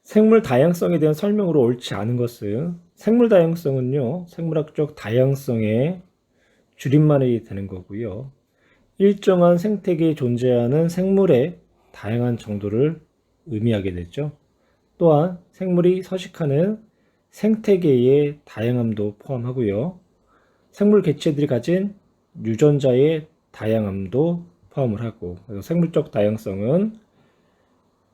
생물 다양성에 대한 설명으로 옳지 않은 것은 생물 다양성은요, 생물학적 다양성의 줄임말이 되는 거고요. 일정한 생태계에 존재하는 생물의 다양한 정도를 의미하게 되죠. 또한 생물이 서식하는 생태계의 다양함도 포함하고요. 생물 개체들이 가진 유전자의 다양함도 포함을 하고, 그래서 생물적 다양성은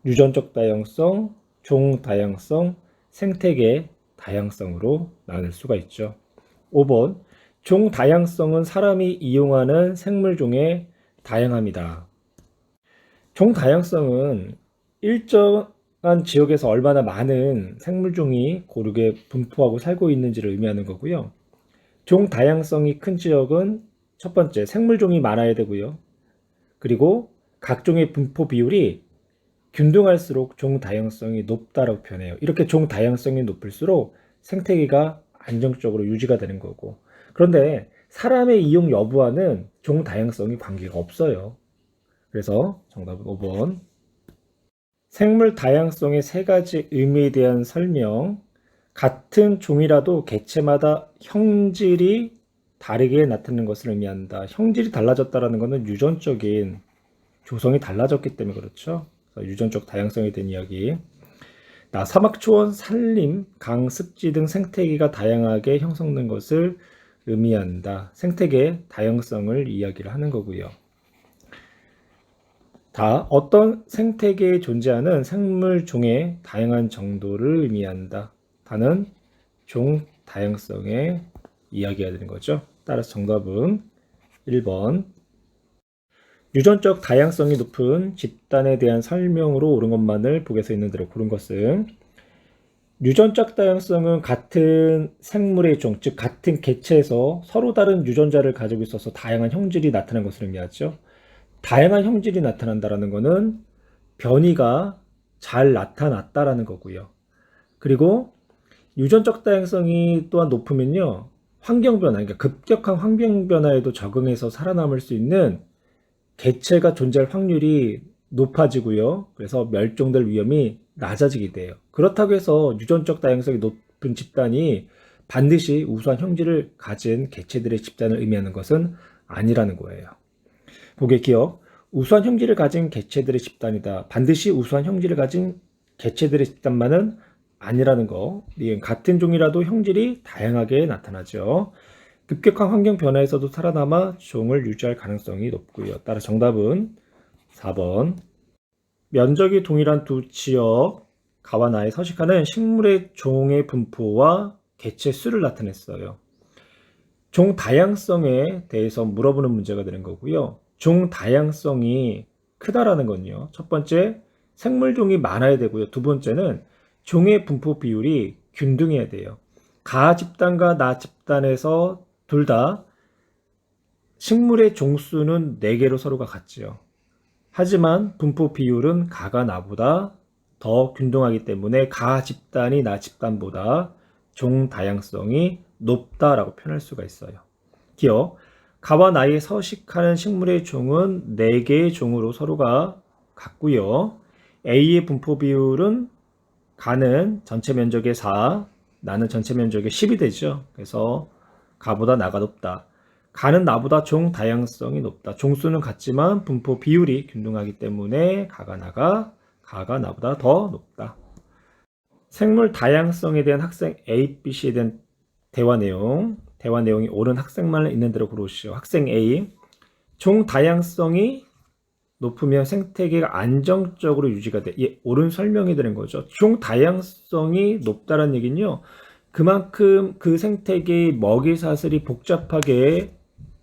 유전적 다양성, 종 다양성, 생태계 다양성으로 나눌 수가 있죠. 5번, 종 다양성은 사람이 이용하는 생물종의 다양함이다. 종 다양성은 일정한 지역에서 얼마나 많은 생물종이 고르게 분포하고 살고 있는지를 의미하는 거고요. 종 다양성이 큰 지역은 첫 번째, 생물종이 많아야 되고요. 그리고 각종의 분포 비율이 균등할수록 종 다양성이 높다라고 표현해요. 이렇게 종 다양성이 높을수록 생태계가 안정적으로 유지가 되는 거고. 그런데 사람의 이용 여부와는 종 다양성이 관계가 없어요. 그래서 정답은 5번. 생물 다양성의 세 가지 의미에 대한 설명. 같은 종이라도 개체마다 형질이 다르게 나타나는 것을 의미한다. 형질이 달라졌다는 것은 유전적인 조성이 달라졌기 때문에 그렇죠. 유전적 다양성에 대한 이야기. 사막, 초원, 산림, 강, 습지 등 생태계가 다양하게 형성된 것을 의미한다. 생태계 다양성을 이야기를 하는 거고요. 어떤 생태계에 존재하는 생물 종의 다양한 정도를 의미한다. 다는 종 다양성의 이야기가 되는 거죠. 따라서 정답은 1번. 유전적 다양성이 높은 집단에 대한 설명으로 옳은 것만을 보고서 있는 대로 고른 것은 유전적 다양성은 같은 생물의 종, 즉 같은 개체에서 서로 다른 유전자를 가지고 있어서 다양한 형질이 나타난 것을 의미하죠. 다양한 형질이 나타난다는 것은 변이가 잘 나타났다라는 거고요. 그리고 유전적 다양성이 또한 높으면요, 환경 변화, 그러니까 급격한 환경 변화에도 적응해서 살아남을 수 있는 개체가 존재할 확률이 높아지고요. 그래서 멸종될 위험이 낮아지게 돼요. 그렇다고 해서 유전적 다양성이 높은 집단이 반드시 우수한 형질을 가진 개체들의 집단을 의미하는 것은 아니라는 거예요. 보게 기억, 우수한 형질을 가진 개체들의 집단이다. 반드시 우수한 형질을 가진 개체들의 집단만은 아니라는 거. 같은 종이라도 형질이 다양하게 나타나죠. 급격한 환경 변화에서도 살아남아 종을 유지할 가능성이 높고요. 따라 정답은 4번. 면적이 동일한 두 지역, 가와 나에 서식하는 식물의 종의 분포와 개체 수를 나타냈어요. 종 다양성에 대해서 물어보는 문제가 되는 거고요. 종 다양성이 크다라는 건요. 첫 번째, 생물종이 많아야 되고요. 두 번째는 종의 분포 비율이 균등해야 돼요. 가 집단과 나 집단에서 둘 다 식물의 종수는 4개로 서로가 같지요. 하지만 분포 비율은 가가 나보다 더 균등하기 때문에 가 집단이 나 집단보다 종 다양성이 높다라고 표현할 수가 있어요. 기억, 가와 나에 서식하는 식물의 종은 4개의 종으로 서로가 같고요. A의 분포 비율은 가는 전체 면적의 4, 나는 전체 면적의 10이 되죠. 그래서 가보다 나가 높다. 가는 나보다 종 다양성이 높다. 종수는 같지만 분포 비율이 균등하기 때문에 가가 나보다 더 높다. 생물 다양성에 대한 학생 A, B, C에 대한 대화 내용이 옳은 학생만 있는 대로 고르시오. 학생 A, 종 다양성이 높으면 생태계가 안정적으로 유지가 돼. 옳은 설명이 되는 거죠. 종 다양성이 높다는 얘기는요, 그만큼 그 생태계의 먹이 사슬이 복잡하게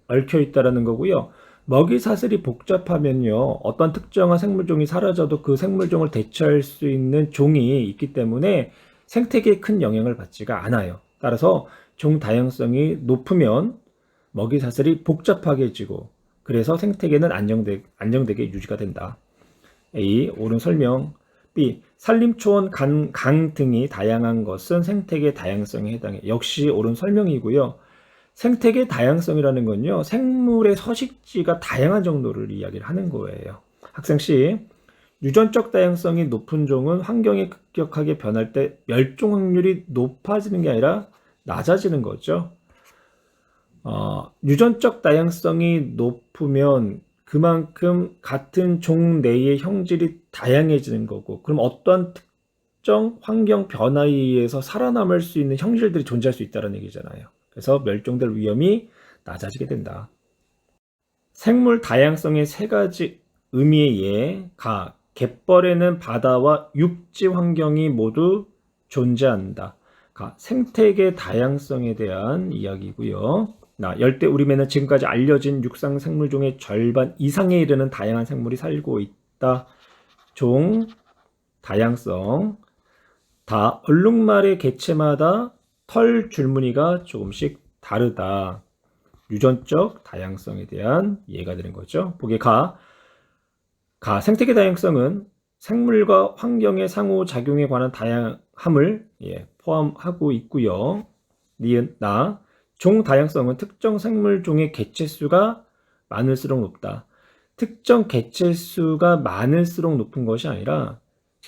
얽혀 있다라는 거고요. 먹이 사슬이 복잡하면요, 어떤 특정한 생물종이 사라져도 그 생물종을 대체할 수 있는 종이 있기 때문에 생태계에 큰 영향을 받지가 않아요. 따라서 종 다양성이 높으면 먹이 사슬이 복잡하게지고 그래서 생태계는 안정되게 유지가 된다. A. 옳은 설명. B. 산림, 초원, 강 등이 다양한 것은 생태계 다양성에 해당해. 역시 옳은 설명이고요. 생태계 다양성이라는 건요, 생물의 서식지가 다양한 정도를 이야기를 하는 거예요. 학생 C. 유전적 다양성이 높은 종은 환경이 급격하게 변할 때 멸종 확률이 높아지는 게 아니라 낮아지는 거죠. 유전적 다양성이 높으면 그만큼 같은 종 내의 형질이 다양해지는 거고, 그럼 어떠한 특정 환경 변화에 의해서 살아남을 수 있는 형질들이 존재할 수 있다는 얘기잖아요. 그래서 멸종될 위험이 낮아지게 된다. 생물 다양성의 세 가지 의미의 예, 갯벌에는 바다와 육지 환경이 모두 존재한다. 생태계 다양성에 대한 이야기고요. 열대 우림에는 지금까지 알려진 육상 생물종의 절반 이상에 이르는 다양한 생물이 살고 있다. 종 다양성. 얼룩말의 개체마다 털 줄무늬가 조금씩 다르다. 유전적 다양성에 대한 이해가 되는 거죠. 보기 생태계 다양성은 생물과 환경의 상호작용에 관한 다양함을 포함하고 있고요. 종 다양성은 특정 생물종의 개체수가 많을수록 높다. 특정 개체수가 많을수록 높은 것이 아니라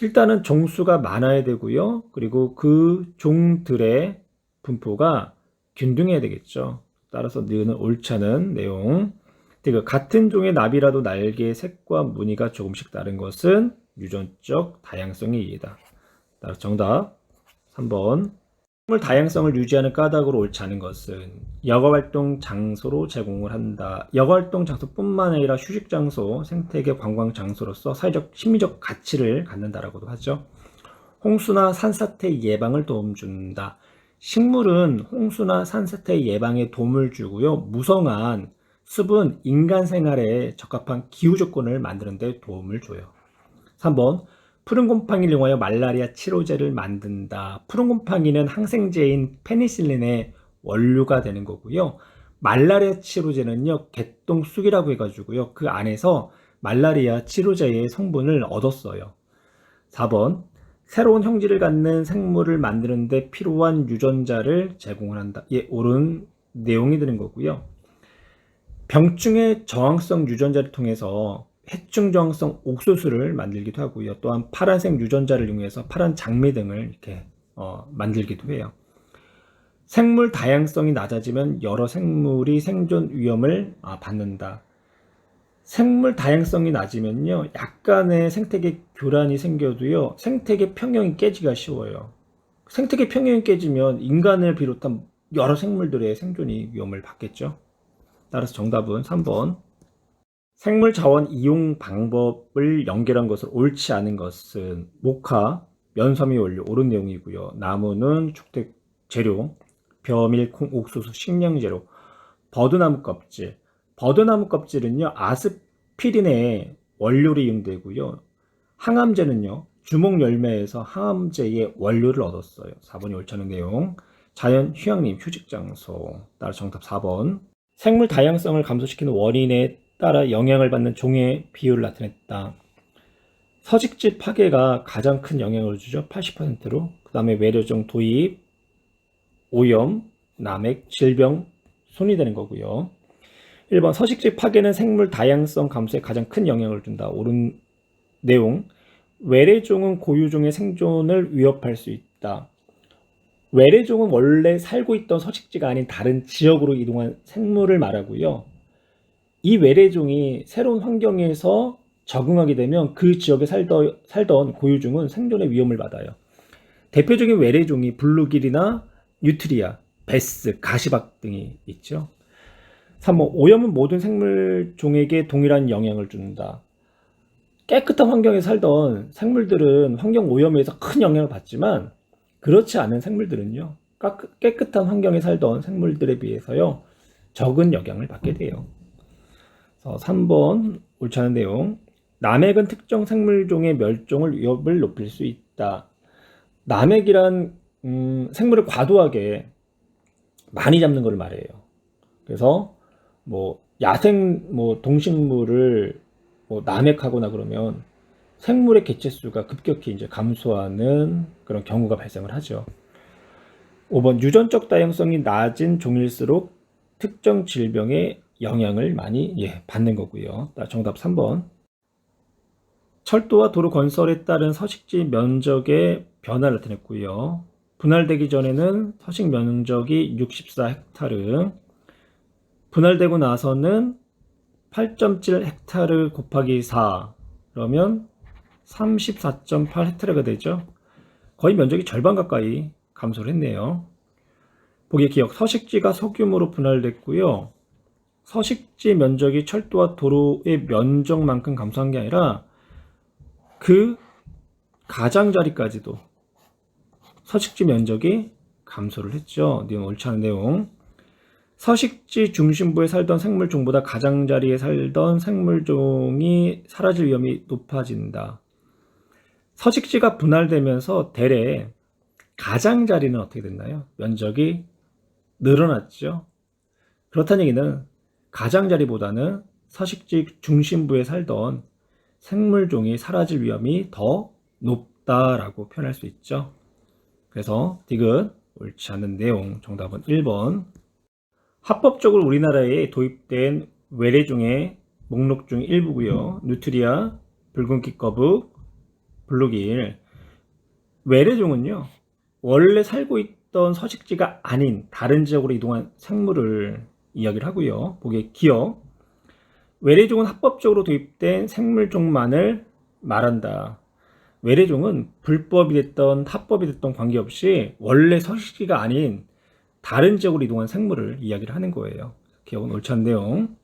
일단은 종수가 많아야 되고요. 그리고 그 종들의 분포가 균등해야 되겠죠. 따라서 니은은 옳지 않은 내용. 같은 종의 나비라도 날개의 색과 무늬가 조금씩 다른 것은 유전적 다양성의 이해다. 따라서 정답 3번. 생물 다양성을 유지하는 까닭으로 옳지 않은 것은 여가활동 장소로 제공을 한다. 여가활동 장소뿐만 아니라 휴식 장소, 생태계 관광 장소로서 사회적, 심리적 가치를 갖는다라고도 하죠. 홍수나 산사태 예방을 도움 준다. 식물은 홍수나 산사태 예방에 도움을 주고요. 무성한 숲은 인간 생활에 적합한 기후 조건을 만드는 데 도움을 줘요. 3번. 푸른 곰팡이를 이용하여 말라리아 치료제를 만든다. 푸른 곰팡이는 항생제인 페니실린의 원료가 되는 거고요. 말라리아 치료제는요, 개똥쑥이라고 해가지고요, 그 안에서 말라리아 치료제의 성분을 얻었어요. 4번. 새로운 형질을 갖는 생물을 만드는 데 필요한 유전자를 제공을 한다. 옳은 내용이 되는 거고요. 병충해 저항성 유전자를 통해서 해충 저항성 옥수수를 만들기도 하고요. 또한 파란색 유전자를 이용해서 파란 장미 등을 이렇게 만들기도 해요. 생물 다양성이 낮아지면 여러 생물이 생존 위험을 받는다. 생물 다양성이 낮으면요, 약간의 생태계 교란이 생겨도요, 생태계 평형이 깨지기가 쉬워요. 생태계 평형이 깨지면 인간을 비롯한 여러 생물들의 생존이 위험을 받겠죠. 따라서 정답은 3번. 생물 자원 이용 방법을 연결한 것을 옳지 않은 것은 목화, 면섬유 원료 옳은 내용이고요. 나무는 축택 재료, 벼, 밀, 콩, 옥수수, 식량 재료, 버드나무 껍질. 버드나무 껍질은요, 아스피린의 원료로 이용되고요. 항암제는요, 주목 열매에서 항암제의 원료를 얻었어요. 4번이 옳지 않은 내용. 자연 휴양림, 휴식 장소. 따라 정답 4번. 생물 다양성을 감소시키는 원인에 따라 영향을 받는 종의 비율을 나타냈다. 서식지 파괴가 가장 큰 영향을 주죠. 80%로. 그 다음에 외래종 도입, 오염, 남획, 질병, 손이 되는 거고요. 1번 서식지 파괴는 생물 다양성 감소에 가장 큰 영향을 준다. 옳은 내용. 외래종은 고유종의 생존을 위협할 수 있다. 외래종은 원래 살고 있던 서식지가 아닌 다른 지역으로 이동한 생물을 말하고요. 이 외래종이 새로운 환경에서 적응하게 되면 그 지역에 살던 고유종은 생존의 위험을 받아요. 대표적인 외래종이 블루길이나 뉴트리아, 베스, 가시박 등이 있죠. 3번 오염은 모든 생물종에게 동일한 영향을 준다. 깨끗한 환경에 살던 생물들은 환경 오염에서 큰 영향을 받지만 그렇지 않은 생물들은요, 깨끗한 환경에 살던 생물들에 비해서요, 적은 영향을 받게 돼요. 3번 옳지 않은 내용. 남획은 특정 생물종의 멸종을 위협을 높일 수 있다. 남획이란 생물을 과도하게 많이 잡는 걸 말해요. 그래서 야생 동식물을 남획하거나 그러면 생물의 개체수가 급격히 이제 감소하는 그런 경우가 발생을 하죠. 5번 유전적 다양성이 낮은 종일수록 특정 질병에 영향을 많이 받는 거고요. 정답 3번. 철도와 도로 건설에 따른 서식지 면적의 변화를 나타냈고요. 분할되기 전에는 서식 면적이 64헥타르, 분할되고 나서는 8.7헥타르 곱하기 4, 그러면 34.8헥타르가 되죠. 거의 면적이 절반 가까이 감소를 했네요. 보기 기억, 서식지가 소규모로 분할됐고요. 서식지 면적이 철도와 도로의 면적만큼 감소한 게 아니라 그 가장자리까지도 서식지 면적이 감소를 했죠. 내용 옳지 않은 내용. 서식지 중심부에 살던 생물종보다 가장자리에 살던 생물종이 사라질 위험이 높아진다. 서식지가 분할되면서 대래 가장자리는 어떻게 됐나요? 면적이 늘어났죠. 그렇다는 얘기는 가장자리보다는 서식지 중심부에 살던 생물종이 사라질 위험이 더 높다라고 표현할 수 있죠. 그래서 디귿 옳지 않은 내용, 정답은 1번. 합법적으로 우리나라에 도입된 외래종의 목록 중 일부고요. 누트리아, 붉은깃 거북, 블루길. 외래종은요, 원래 살고 있던 서식지가 아닌 다른 지역으로 이동한 생물을 이야기를 하고요. 보기에 기억. 외래종은 합법적으로 도입된 생물종만을 말한다. 외래종은 불법이 됐던 합법이 됐던 관계없이 원래 서식지가 아닌 다른 지역으로 이동한 생물을 이야기를 하는 거예요. 기억은 옳지 않은 내용.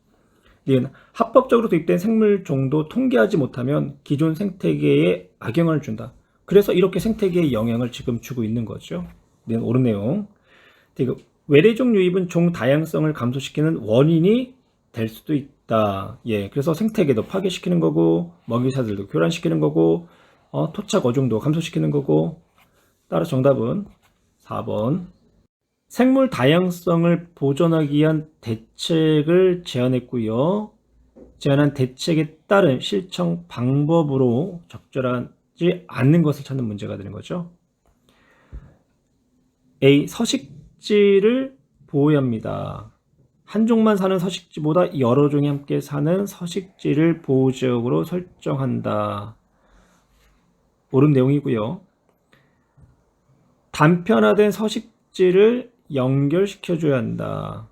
합법적으로 도입된 생물종도 통계하지 못하면 기존 생태계에 악영향을 준다. 그래서 이렇게 생태계에 영향을 지금 주고 있는 거죠. 옳은 내용. 외래종 유입은 종 다양성을 감소시키는 원인이 될 수도 있다. 예, 그래서 생태계도 파괴시키는 거고, 먹이사들도 교란시키는 거고, 토착 어종도 감소시키는 거고. 따라서 정답은 4번. 생물 다양성을 보존하기 위한 대책을 제안했고요. 제안한 대책에 따른 실천 방법으로 적절하지 않는 것을 찾는 문제가 되는 거죠. A. 서식지를 보호해야 합니다. 한 종만 사는 서식지보다 여러 종이 함께 사는 서식지를 보호지역으로 설정한다. 옳은 내용이고요. 단편화된 서식지를 연결시켜줘야 한다.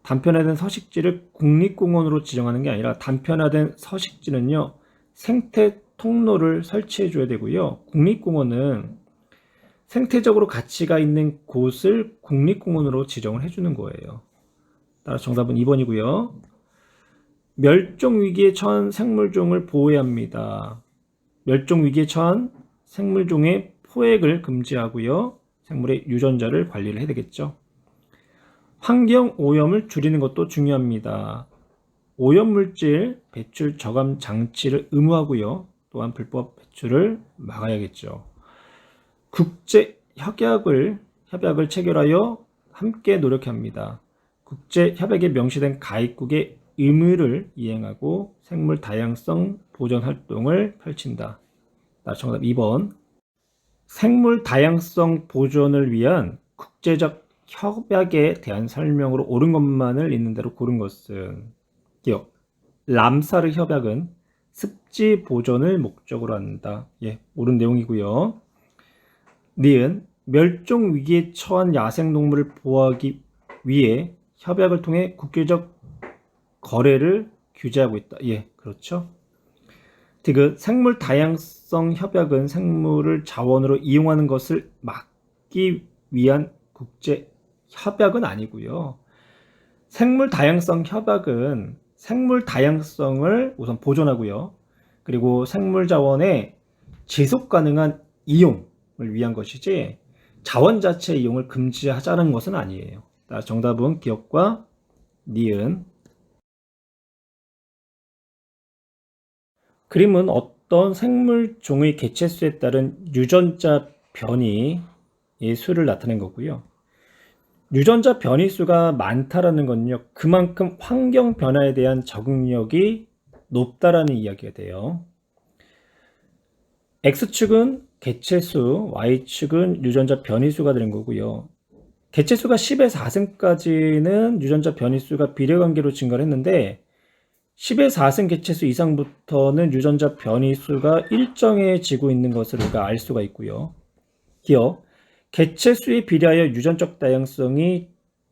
단편화된 서식지를 국립공원으로 지정하는 게 아니라 단편화된 서식지는요, 생태 통로를 설치해줘야 되고요. 국립공원은 생태적으로 가치가 있는 곳을 국립공원으로 지정을 해주는 거예요. 따라서 정답은 2번이고요. 멸종위기에 처한 생물종을 보호해야 합니다. 멸종위기에 처한 생물종의 포획을 금지하고요. 생물의 유전자를 관리를 해야 되겠죠. 환경 오염을 줄이는 것도 중요합니다. 오염물질 배출 저감 장치를 의무화하고요. 또한 불법 배출을 막아야겠죠. 국제 협약을 체결하여 함께 노력합니다. 국제 협약에 명시된 가입국의 의무를 이행하고 생물 다양성 보존 활동을 펼친다. 정답 2번. 생물 다양성 보존을 위한 국제적 협약에 대한 설명으로 옳은 것만을 있는 대로 고른 것은 기억. 람사르 협약은 습지 보존을 목적으로 한다. 예, 옳은 내용이고요. 니은 멸종 위기에 처한 야생동물을 보호하기 위해 협약을 통해 국제적 거래를 규제하고 있다. 예, 그렇죠. 디귿 생물 다양성 협약은 생물을 자원으로 이용하는 것을 막기 위한 국제 협약은 아니고요. 생물 다양성 협약은 생물 다양성을 우선 보존하고요. 그리고 생물 자원의 지속 가능한 이용을 위한 것이지 자원 자체의 이용을 금지하자는 것은 아니에요. 정답은 기억과 니은. 그림은 어떤 생물종의 개체수에 따른 유전자 변이의 수를 나타낸 거고요. 유전자 변이 수가 많다라는 건요, 그만큼 환경 변화에 대한 적응력이 높다라는 이야기가 돼요. X축은 개체수, Y축은 유전자 변이수가 되는 거고요. 개체수가 10에서 4승까지는 유전자 변이수가 비례관계로 증가를 했는데 10의 4승 개체수 이상부터는 유전자 변이수가 일정해지고 있는 것을 우리가 알 수가 있고요. 기억, 개체수에 비례하여 유전적 다양성이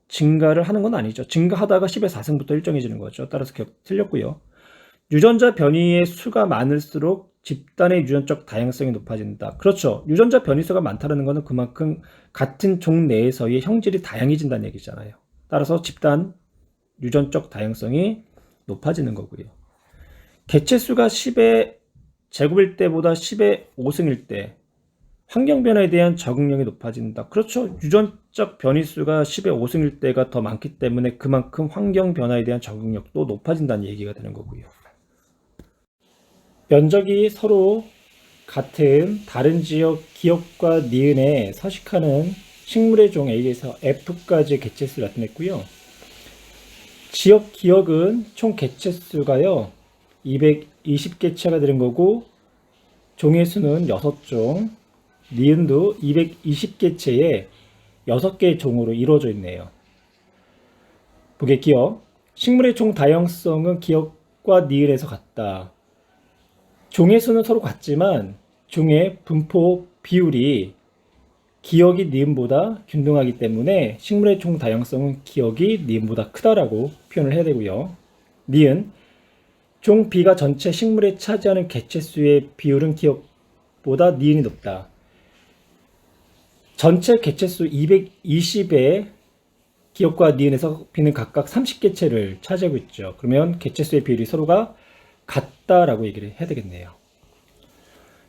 증가를 하는 건 아니죠. 증가하다가 10의 4승부터 일정해지는 거죠. 따라서 기억 틀렸고요. 유전자 변이의 수가 많을수록 집단의 유전적 다양성이 높아진다. 그렇죠. 유전자 변이수가 많다는 것은 그만큼 같은 종 내에서의 형질이 다양해진다는 얘기잖아요. 따라서 집단 유전적 다양성이 높아지는 거고요. 개체수가 10의 제곱일 때보다 10의 5승일 때 환경 변화에 대한 적응력이 높아진다. 그렇죠. 유전적 변이수가 10의 5승일 때가 더 많기 때문에 그만큼 환경 변화에 대한 적응력도 높아진다는 얘기가 되는 거고요. 면적이 서로 같은 다른 지역 기억과 니은에 서식하는 식물의 종 A에서 F까지 개체수를 나타냈고요. 지역 기억은 총 개체수가요 220개체가 되는 거고, 종의 수는 6종, 니은도 220개체의 6개의 종으로 이루어져 있네요. 보게 기억, 식물의 종 다양성은 기억과 니은에서 같다. 종의 수는 서로 같지만 종의 분포 비율이 기억이 니은보다 균등하기 때문에 식물의 종 다양성은 기억이 니은보다 크다라고 표현을 해야 되고요. 니은, 종 B가 전체 식물에 차지하는 개체수의 비율은 기억보다 니은이 높다. 전체 개체수 220의 기억과 니은에서 B는 각각 30개체를 차지하고 있죠. 그러면 개체수의 비율이 서로가 같다라고 얘기를 해야 되겠네요.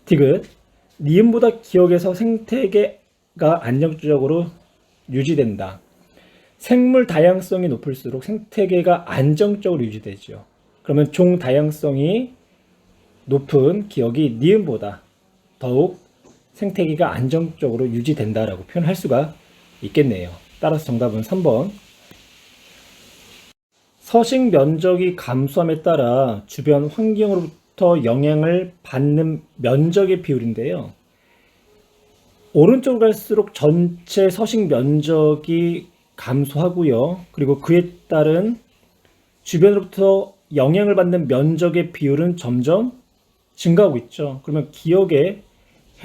디귿, 니은보다 기억에서 생태계가 안정적으로 유지된다. 생물 다양성이 높을수록 생태계가 안정적으로 유지되죠. 그러면 종 다양성이 높은 기억이 니은보다 더욱 생태계가 안정적으로 유지된다라고 표현할 수가 있겠네요. 따라서 정답은 3번. 서식 면적이 감소함에 따라 주변 환경으로부터 영향을 받는 면적의 비율인데요. 오른쪽으로 갈수록 전체 서식 면적이 감소하고요. 그리고 그에 따른 주변으로부터 영향을 받는 면적의 비율은 점점 증가하고 있죠. 그러면 기억에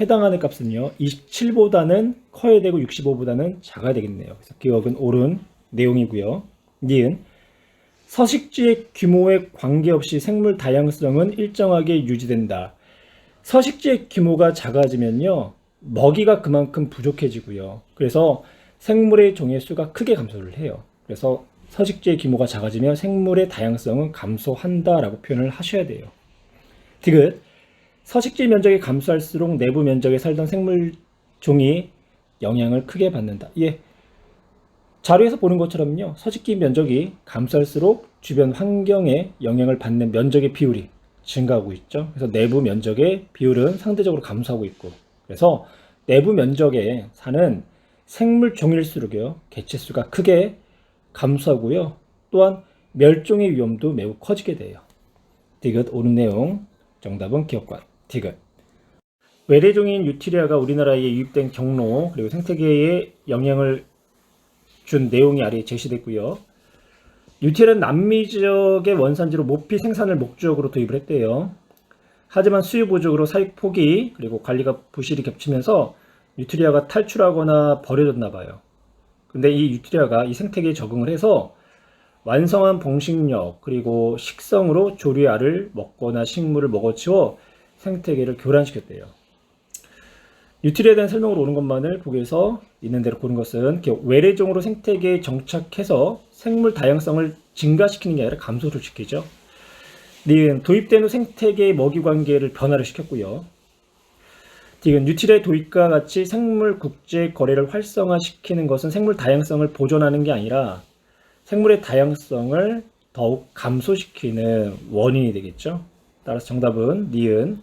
해당하는 값은요 27보다는 커야 되고 65보다는 작아야 되겠네요. 그래서 기억은 옳은 내용이고요. 니은, 서식지의 규모에 관계없이 생물 다양성은 일정하게 유지된다. 서식지의 규모가 작아지면요 먹이가 그만큼 부족해지고요. 그래서 생물의 종의 수가 크게 감소를 해요. 그래서 서식지의 규모가 작아지면 생물의 다양성은 감소한다라고 표현을 하셔야 돼요. 디귿, 서식지 면적이 감소할수록 내부 면적에 살던 생물 종이 영향을 크게 받는다. 예, 자료에서 보는 것처럼요. 서식지 면적이 감소할수록 주변 환경에 영향을 받는 면적의 비율이 증가하고 있죠. 그래서 내부 면적의 비율은 상대적으로 감소하고 있고, 그래서 내부 면적에 사는 생물 종일수록요 개체수가 크게 감소하고요. 또한 멸종의 위험도 매우 커지게 돼요. 디귿 옳은 내용. 정답은 기억과 디귿. 외래종인 유티리아가 우리나라에 유입된 경로 그리고 생태계에 영향을 준 내용이 아래 제시됐고요. 유티리아는 남미 지역의 원산지로 모피 생산을 목적으로 도입을 했대요. 하지만 수요 부족으로 사육 포기 그리고 관리가 부실이 겹치면서 유티리아가 탈출하거나 버려졌나 봐요. 근데 이 유티리아가 이 생태계에 적응을 해서 완성한 봉식력 그리고 식성으로 조류의 알을 먹거나 식물을 먹어치워 생태계를 교란시켰대요. 유티리아에 대한 설명으로 오는 것만을 보기에서 있는 대로 보는 것은 외래종으로 생태계에 정착해서 생물 다양성을 증가시키는 게 아니라 감소를 시키죠. 니은, 도입된 후 생태계의 먹이 관계를 변화를 시켰고요. 디귿, 유티리아의 도입과 같이 생물 국제 거래를 활성화시키는 것은 생물 다양성을 보존하는 게 아니라 생물의 다양성을 더욱 감소시키는 원인이 되겠죠. 따라서 정답은 니은